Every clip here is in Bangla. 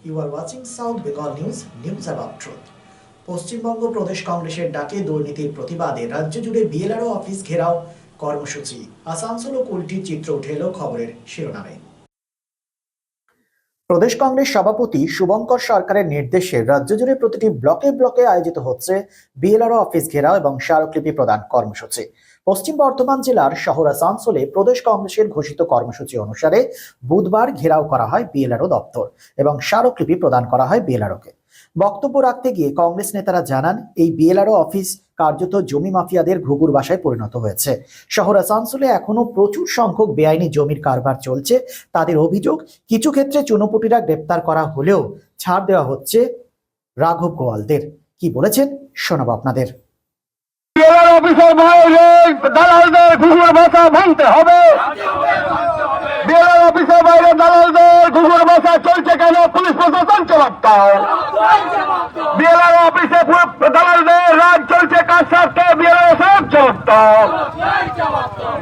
You are watching South Bengal News, news about truth. Paschimbanga প্রদেশ কংগ্রেসের ডাকে দুর্নীতির প্রতিবাদে রাজ্য জুড়ে বিএলআরও অফিস ঘেরাও কর্মসূচি। আসানসোল ও কুলটির চিত্র উঠে এলো খবরের শিরোনামে। প্রদেশ কংগ্রেস সভাপতি শুভঙ্কর সরকারের নির্দেশে রাজ্য জুড়ে প্রতিটি ব্লকে ব্লকে আয়োজিত হচ্ছে বিএলআরও অফিস ঘেরাও এবং স্মারকলিপি প্রদান কর্মসূচি। পশ্চিম বর্ধমান জেলার শহর আসানসোলে প্রদেশ কংগ্রেসের ঘোষিত কর্মসূচি অনুসারে বুধবার ঘেরাও করা হয় বিএলআরও দপ্তর এবং স্মারকলিপি প্রদান করা হয় বিএলআরওকে। বক্তব্য রাখতে গিয়ে কংগ্রেস নেতারা জানান, এই বিএলআরও অফিস কার্যত জমি মাফিয়াদের ঘুঘুর বাসায় পরিণত হয়েছে। শহর আসানসোলে এখনো প্রচুর সংখ্যক বেআইনি জমির কারবার চলছে। তাদের অভিযোগ, কিছু ক্ষেত্রে চুনোপুটিরা গ্রেপ্তার করা হলেও ছাড় দেওয়া হচ্ছে রাঘব গোয়ালদের। কি বলেছেন শোনাবো আপনাদের। অফিসের বাইরে দালালদের ঘুঘুর বাসা ভাঙতে হবে। বিএলআর অফিসের বাইরে দালালদের ঘুঘুর বাসা চলছে কেন? পুলিশ প্রশাসন জবাব দাও। বিএলআর অফিসে দালালদের রাজ চলছে কার স্বার্থে? বিএলআর সব জবাব দাও।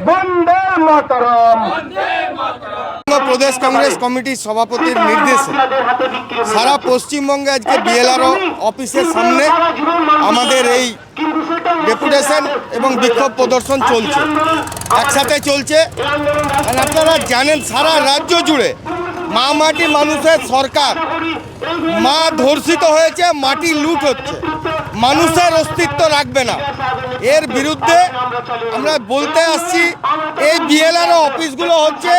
বন্দে মাতরম। প্রদেশ কংগ্রেস কমিটির সভাপতির নির্দেশে সারা পশ্চিমবঙ্গে আজকে বিএলআরও অফিসের সামনে আমাদের এই ডেপুটেশন এবং বিক্ষোভ প্রদর্শন চলছে, একসাথে চলছে। আপনারা জানেন সারা রাজ্য জুড়ে মা মাটি মানুষের সরকার, মা ধর্ষিত হয়েছে, মাটি লুট হচ্ছে, মানুষের অস্তিত্ব রাখবে না। এর বিরুদ্ধে আমরা বলতে আসছি, এই বিএলআরও অফিসগুলো হচ্ছে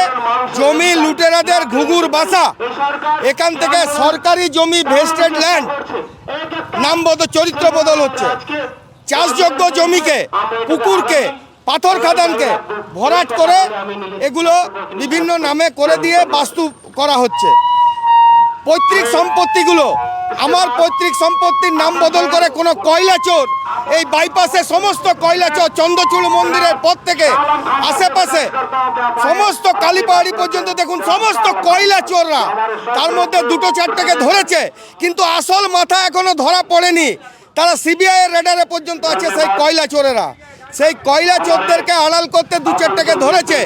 জমি লুটেরাদের ঘুঘুর বাসা। এখান থেকে সরকারি জমি ভেস্টেড ল্যান্ড নাম চরিত্র বদল হচ্ছে। চাষযোগ্য জমিকে, পুকুরকে, পাথর খাদানকে ভরাট করে এগুলো বিভিন্ন নামে করে দিয়ে বাস্তু করা হচ্ছে। পৈতৃক সম্পত্তিগুলো, আমার পৈতৃক সম্পত্তির নাম বদল করে কোনো কয়লা চোর, এই বাইপাসে সমস্ত কয়লা চোর, চন্দ্রচূড় মন্দিরের পর থেকে আশেপাশে সমস্ত কালীপাহাড়ি পর্যন্ত দেখুন সমস্ত কয়লা চোররা। তার মধ্যে দুটো চারটাকে ধরেছে, কিন্তু আসল মাথা এখনো ধরা পড়েনি। তারা সিবিআই এর রেডারে পর্যন্ত আছে সেই কয়লা চোরেরা। সেই কয়লা চোরদেরকে আড়াল করতে দু চারটাকে ধরেছে,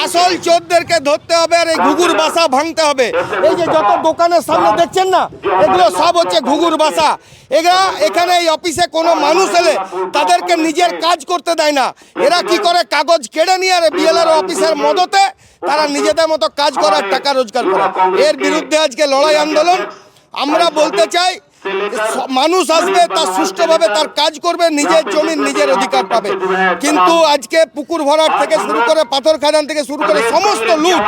আসল চোরদেরকে ধরতে হবে আর এই ঘুঘুর বাসা ভাঙতে হবে। এই যে যত দোকানের সামনে দেখছেন না, এগুলো সব হচ্ছে ঘুঘুর বাসা। এখানে এই অফিসে কোনো মানুষ এলে তাদেরকে নিজের কাজ করতে দেয় না। এরা কি করে, কাগজ কেড়ে নিয়ে আর বিএলআরও অফিসের মদতে তারা নিজেদের মতো কাজ করার টাকা রোজগার করে। এর বিরুদ্ধে আজকে লড়াই আন্দোলন। আমরা বলতে চাই, মানুষ আসবে, তার সুষ্ঠুভাবে তার কাজ করবে, নিজের জমির নিজের অধিকার পাবে। কিন্তু আজকে পুকুর ভরাট থেকে শুরু করে পাথর খাদান থেকে শুরু করে সমস্ত লুট,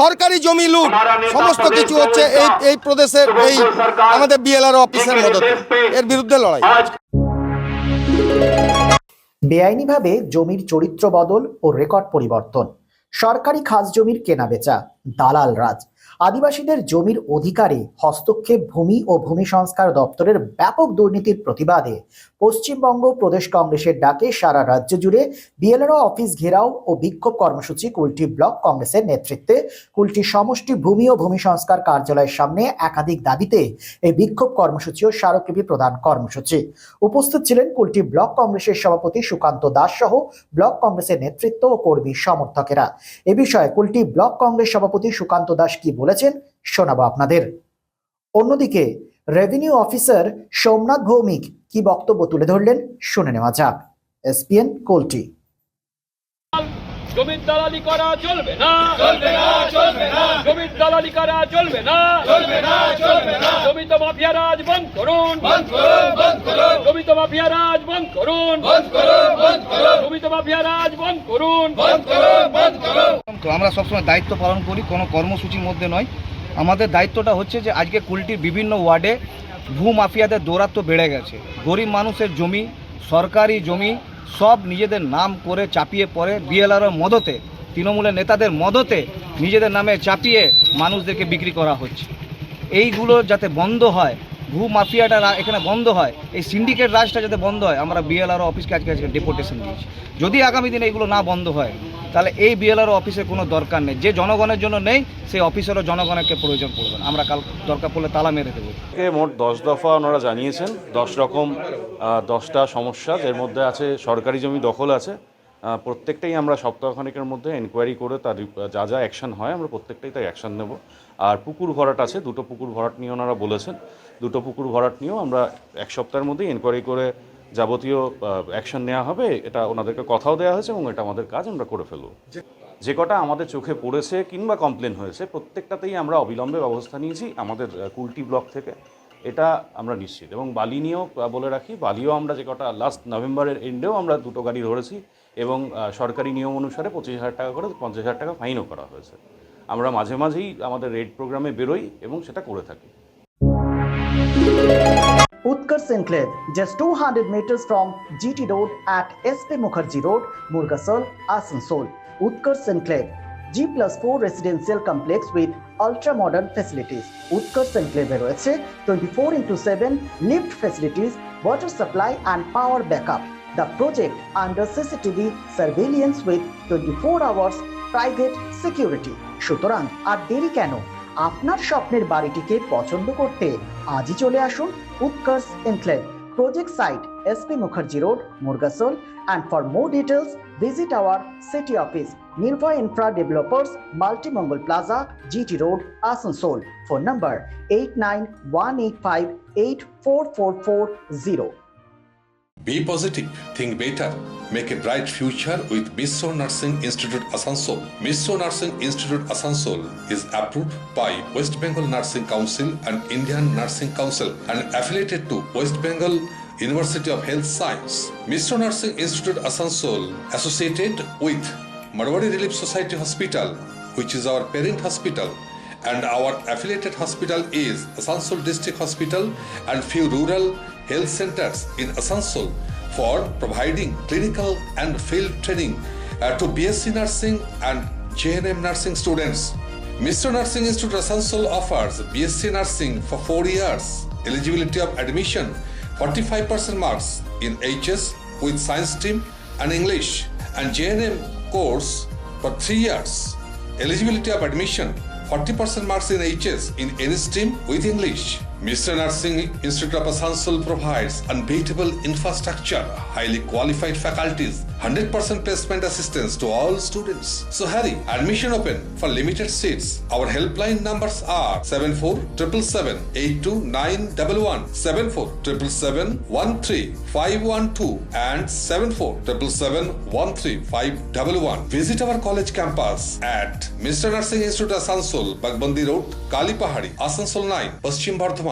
সরকারি জমি লুট, সমস্ত কিছু হচ্ছে এই প্রদেশের এই আমাদের বিএলআরও অফিসের মদতে। এর বিরুদ্ধে লড়াই। বেআইনিভাবে জমির চরিত্র বদল ও রেকর্ড পরিবর্তন, সরকারি খাস জমির কেনাবেচা, দালাল রাজ, আদিবাসীদের জমির অধিকারে হস্তক্ষেপ, ভূমি ও ভূমি সংস্কার দপ্তরের ব্যাপক দুর্নীতির প্রতিবাদে পশ্চিমবঙ্গ প্রদেশ কংগ্রেসের ডাকে সারা রাজ্য জুড়ে বিএলআরও অফিস ঘেরাও ও বিক্ষোভ কর্মসূচি। কুলটি ব্লক কংগ্রেসের নেতৃত্বে কুলটি সমষ্টি ভূমি ও ভূমি সংস্কার কার্যালয়ের সামনে একাধিক দাবিতে এই বিক্ষোভ কর্মসূচি ও স্মারকলিপি প্রদান কর্মসূচি। উপস্থিত ছিলেন কুলটি ব্লক কংগ্রেসের সভাপতি সুকান্ত দাস সহ ব্লক কংগ্রেসের নেতৃত্ব ও কর্মী সমর্থকেরা। এ বিষয়ে কুলটি ব্লক কংগ্রেস সভাপতি সুকান্ত দাস কি বলেছেন শোনাবো আপনাদের। অন্যদিকে রেভিনিউ অফিসার সোমনাথ ভৌমিক কি বক্তব্য তুলে ধরলেন শুনে নেওয়া যাক। এসপিএন কুলটি। জমির দালালি করা চলবে না, চলবে না, চলবে না। জমির দালালি করা চলবে না, চলবে না, চলবে না। জমিত মাফিয়া রাজ বন্ধ করুন, বন্ধ করুন, বন্ধ করুন। জমিত মাফিয়া রাজ বন্ধ করুন, বন্ধ করুন, বন্ধ করুন। জমিত মাফিয়া রাজ বন্ধ করুন, বন্ধ করুন, বন্ধ করুন। তো আমরা সবসময় দায়িত্ব পালন করি, কোনো কর্মসূচির মধ্যে নয়। আমাদের দায়িত্বটা হচ্ছে যে আজকে কুলটির বিভিন্ন ওয়ার্ডে ভূ মাফিয়াদের দৌরাত্ম্য বেড়ে গেছে। গরিব মানুষের জমি, সরকারি জমি সব নিজেদের নাম করে চাপিয়ে পড়ে বিএলআরও মদতে, তৃণমূলের নেতাদের মদতে নিজেদের নামে চাপিয়ে মানুষদেরকে বিক্রি করা হচ্ছে। এইগুলো যাতে বন্ধ হয়, ভূ মাফিয়াটা এখানে বন্ধ হয়, এই সিন্ডিকেট রাজটা যাতে বন্ধ হয়, আমরা বিএলআরও অফিসকে আজকে ডেপুটেশন দিয়েছি। যদি আগামী দিনে এগুলো না বন্ধ হয়, তাহলে এই বিএলআরও অফিসের কোনো দরকার নেই। যে জনগণের জন্য নেই, সেই অফিসেরও জনগণকে প্রয়োজন পড়বে না। আমরা কাল দরকার পড়লে তালা মেরে দেবো। মোট 10 দফা ওনারা জানিয়েছেন, 10 রকম 10টা সমস্যা, এর মধ্যে আছে সরকারি জমি দখল আছে। প্রত্যেকটাই আমরা সপ্তাহখানেকের মধ্যে এনকোয়ারি করে তার যা যা অ্যাকশন হয় আমরা প্রত্যেকটাই তাই অ্যাকশন নেব। আর পুকুর ভরাট আছে, 2টো পুকুর ভরাট নিয়ে ওনারা বলেছেন। 2টো পুকুর ভরাট নিয়েও আমরা 1 সপ্তাহের মধ্যেই এনকোয়ারি করে যাবতীয় অ্যাকশন নেওয়া হবে, এটা ওনাদেরকে কথাও দেওয়া হয়েছে এবং এটা আমাদের কাজ, আমরা করে ফেলব। যে কটা আমাদের চোখে পড়েছে কিংবা কমপ্লেন হয়েছে প্রত্যেকটাতেই আমরা অবিলম্বে ব্যবস্থা নিয়েছি আমাদের কুলটি ব্লক থেকে, এটা আমরা নিশ্চিত। এবং বালি নিয়েও বলে রাখি, বালিও আমরা যে কটা লাস্ট নভেম্বরের এন্ডেও আমরা 2টো গাড়ি ধরেছি এবং সরকারি নিয়ম অনুসারে 25,000 টাকা করে 50,000 টাকা ফাইনও করা হয়েছে। আমরা মাঝে মাঝেই আমাদের রেড প্রোগ্রামে বেরোই এবং সেটা করে থাকি। Utkarsh Enclave, just 200 meters from GT Road at SP Mukherjee Road, Murgasol, Asansol. Utkarsh Enclave, G+4 residential complex with ultra-modern facilities. Utkarsh Enclave রয়েছে 24/7 lift facilities, water supply and power backup. The project under CCTV surveillance with 24 hours private security. সুতরাং আর দেরি কেন? আপনার স্বপ্নের বাড়িটিকে পছন্দ করতে আজই চলে আসুন Utkarsh enclave, project site SP Mukherjee Road, Murgasol, and for more details visit our city office, Nirbhay Infra Developers, Multi-Mongol Plaza, GT Road, Asansol. Phone number 8918584440. Be positive, think better, make a bright future with Mishra Nursing Institute Asansol. Mishra Nursing Institute Asansol is approved by West Bengal Nursing Council and Indian Nursing Council and affiliated to West Bengal University of Health Science. Mishra Nursing Institute Asansol associated with Marwari Relief Society Hospital, which is our parent hospital, and our affiliated hospital is Asansol District Hospital and few rural health centers in Asansol for providing clinical and field training to BSc Nursing and JNM Nursing students. Mishra Nursing Institute Asansol offers BSc Nursing for 4 years. Eligibility of admission 45% marks in HS with science stream and English, and JNM course for 3 years. Eligibility of admission 40% marks in HS in any stream with English. Mishra Nursing Institute of Asansol provides unbeatable infrastructure, highly qualified faculties, 100% placement assistance to all students. So hurry, admission open for limited seats. Our helpline numbers are 7477782911, 7477713512 and 7477135111. Visit our college campus at Mishra Nursing Institute Asansol, Bagbandi Road, Kalipahari, Asansol 9, Paschim Bardhaman.